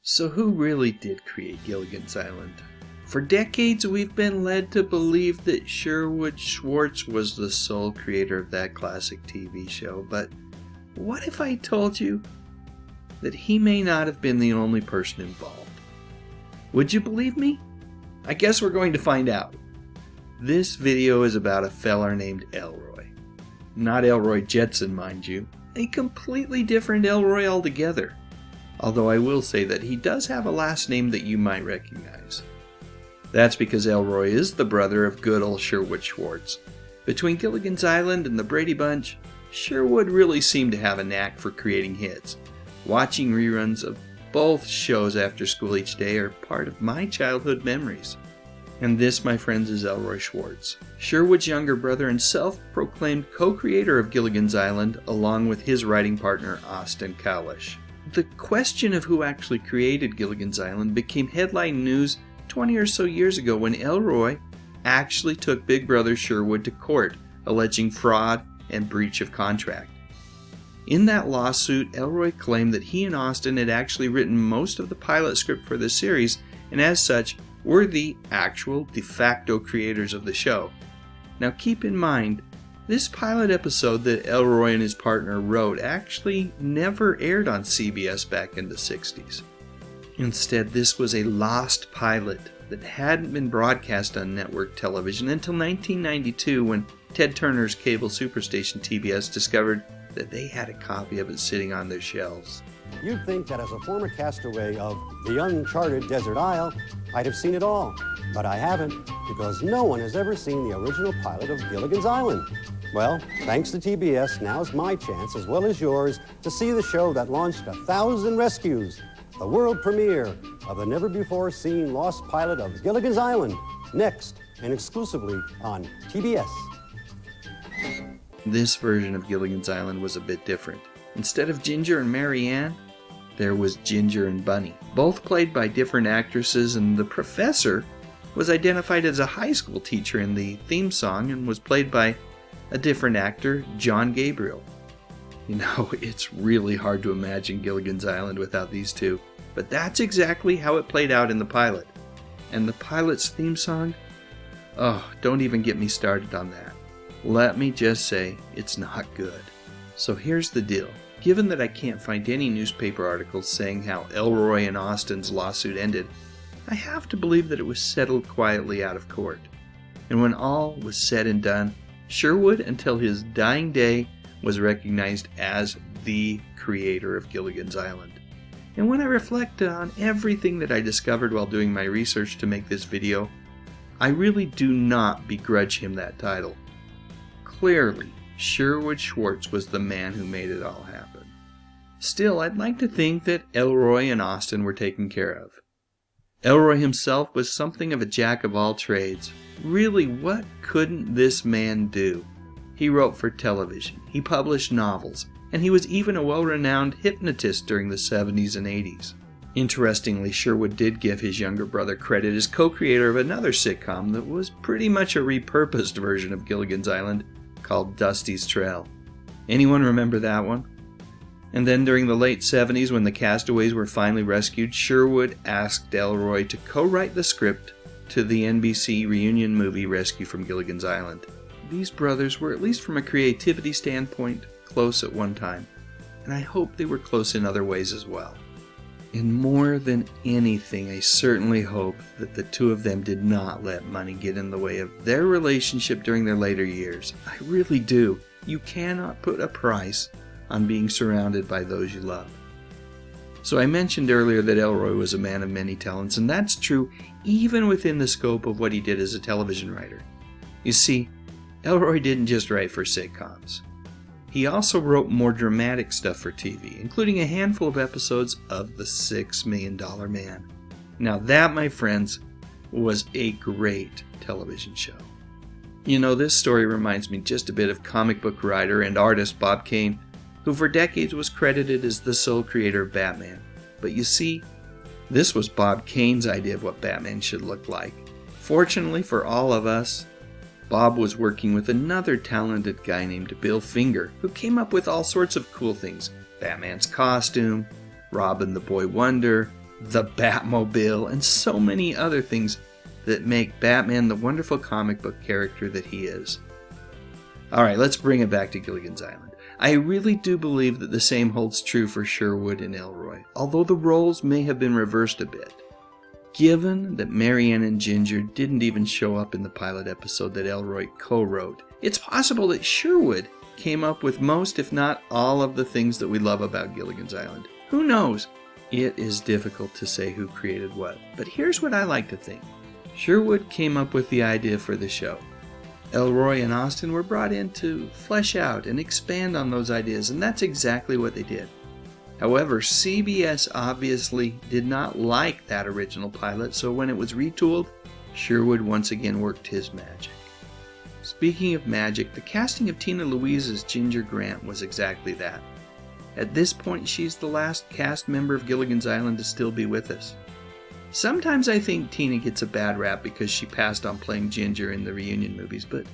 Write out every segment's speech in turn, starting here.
So who really did create Gilligan's Island? For decades we've been led to believe that Sherwood Schwartz was the sole creator of that classic TV show, but what if I told you that he may not have been the only person involved? Would you believe me? I guess we're going to find out. This video is about a feller named Elroy. Not Elroy Jetson, mind you. A completely different Elroy altogether. Although I will say that he does have a last name that you might recognize. That's because Elroy is the brother of good old Sherwood Schwartz. Between Gilligan's Island and the Brady Bunch, Sherwood really seemed to have a knack for creating hits. Watching reruns of both shows after school each day are part of my childhood memories. And this, my friends, is Elroy Schwartz, Sherwood's younger brother and self-proclaimed co-creator of Gilligan's Island, along with his writing partner, Austin Cowlish. The question of who actually created Gilligan's Island became headline news 20 or so years ago when Elroy actually took Big Brother Sherwood to court, alleging fraud and breach of contract. In that lawsuit, Elroy claimed that he and Austin had actually written most of the pilot script for the series, and as such, were the actual de facto creators of the show. Now keep in mind, this pilot episode that Elroy and his partner wrote actually never aired on CBS back in the 60s. Instead, this was a lost pilot that hadn't been broadcast on network television until 1992 when Ted Turner's cable superstation TBS discovered that they had a copy of it sitting on their shelves. You'd think that as a former castaway of the uncharted desert isle, I'd have seen it all. But I haven't, because no one has ever seen the original pilot of Gilligan's Island. Well, thanks to TBS, now's my chance, as well as yours, to see the show that launched 1,000 rescues. The world premiere of the never-before-seen lost pilot of Gilligan's Island. Next, and exclusively on TBS. This version of Gilligan's Island was a bit different. Instead of Ginger and Mary Ann, there was Ginger and Bunny, both played by different actresses, and the professor was identified as a high school teacher in the theme song and was played by a different actor, John Gabriel. You know, it's really hard to imagine Gilligan's Island without these two, but that's exactly how it played out in the pilot. And the pilot's theme song? Oh, don't even get me started on that. Let me just say, it's not good. So here's the deal. Given that I can't find any newspaper articles saying how Elroy and Austin's lawsuit ended, I have to believe that it was settled quietly out of court. And when all was said and done, Sherwood, until his dying day, was recognized as the creator of Gilligan's Island. And when I reflect on everything that I discovered while doing my research to make this video, I really do not begrudge him that title. Clearly, Sherwood Schwartz was the man who made it all happen. Still, I'd like to think that Elroy and Austin were taken care of. Elroy himself was something of a jack of all trades. Really, what couldn't this man do? He wrote for television, he published novels, and he was even a well-renowned hypnotist during the 70s and 80s. Interestingly, Sherwood did give his younger brother credit as co-creator of another sitcom that was pretty much a repurposed version of Gilligan's Island, called Dusty's Trail. Anyone remember that one? And then during the late 70s, when the castaways were finally rescued, Sherwood asked Elroy to co-write the script to the NBC reunion movie Rescue from Gilligan's Island. These brothers were, at least from a creativity standpoint, close at one time, and I hope they were close in other ways as well. And more than anything, I certainly hope that the two of them did not let money get in the way of their relationship during their later years. I really do. You cannot put a price on being surrounded by those you love. So I mentioned earlier that Elroy was a man of many talents, and that's true even within the scope of what he did as a television writer. You see, Elroy didn't just write for sitcoms. He also wrote more dramatic stuff for TV, including a handful of episodes of The $6 Million Man. Now that, my friends, was a great television show. You know, this story reminds me just a bit of comic book writer and artist Bob Kane, who for decades was credited as the sole creator of Batman. But you see, this was Bob Kane's idea of what Batman should look like. Fortunately for all of us, Bob was working with another talented guy named Bill Finger, who came up with all sorts of cool things. Batman's costume, Robin the Boy Wonder, the Batmobile, and so many other things that make Batman the wonderful comic book character that he is. Alright, let's bring it back to Gilligan's Island. I really do believe that the same holds true for Sherwood and Elroy, although the roles may have been reversed a bit. Given that Mary Ann and Ginger didn't even show up in the pilot episode that Elroy co-wrote, it's possible that Sherwood came up with most, if not all, of the things that we love about Gilligan's Island. Who knows? It is difficult to say who created what, but here's what I like to think. Sherwood came up with the idea for the show. Elroy and Austin were brought in to flesh out and expand on those ideas, and that's exactly what they did. However, CBS obviously did not like that original pilot, so when it was retooled, Sherwood once again worked his magic. Speaking of magic, the casting of Tina Louise as Ginger Grant was exactly that. At this point, she's the last cast member of Gilligan's Island to still be with us. Sometimes I think Tina gets a bad rap because she passed on playing Ginger in the reunion movies, but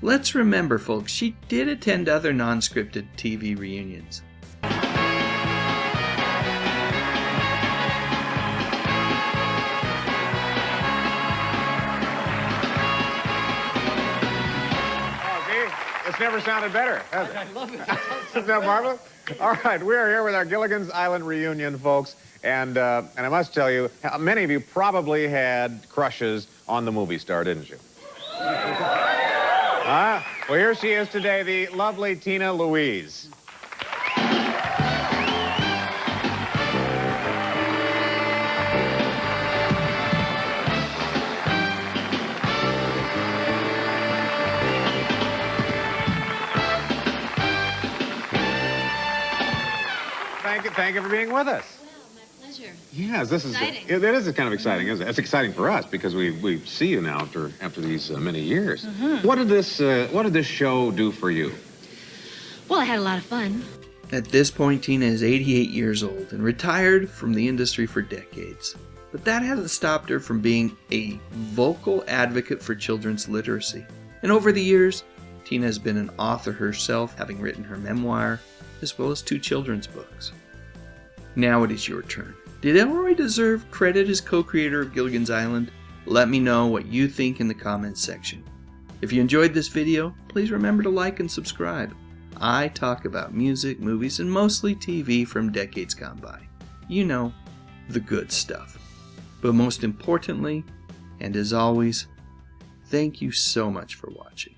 let's remember, folks, she did attend other non-scripted TV reunions. It's never sounded better, has it? I love it. Isn't that marvelous? All right, we are here with our Gilligan's Island reunion, folks. And I must tell you, many of you probably had crushes on the movie star, didn't you? Well, here she is today, the lovely Tina Louise. Thank you for being with us. Well, my pleasure. Yes, this is exciting. It is kind of exciting, isn't it? It's exciting for us because we see you now after these many years. Mm-hmm. What did this show do for you? Well, I had a lot of fun. At this point, Tina is 88 years old and retired from the industry for decades. But that hasn't stopped her from being a vocal advocate for children's literacy. And over the years, Tina has been an author herself, having written her memoir, as well as 2 children's books. Now it is your turn. Did Elroy deserve credit as co-creator of Gilligan's Island? Let me know what you think in the comments section. If you enjoyed this video, please remember to like and subscribe. I talk about music, movies, and mostly TV from decades gone by. You know, the good stuff. But most importantly, and as always, thank you so much for watching.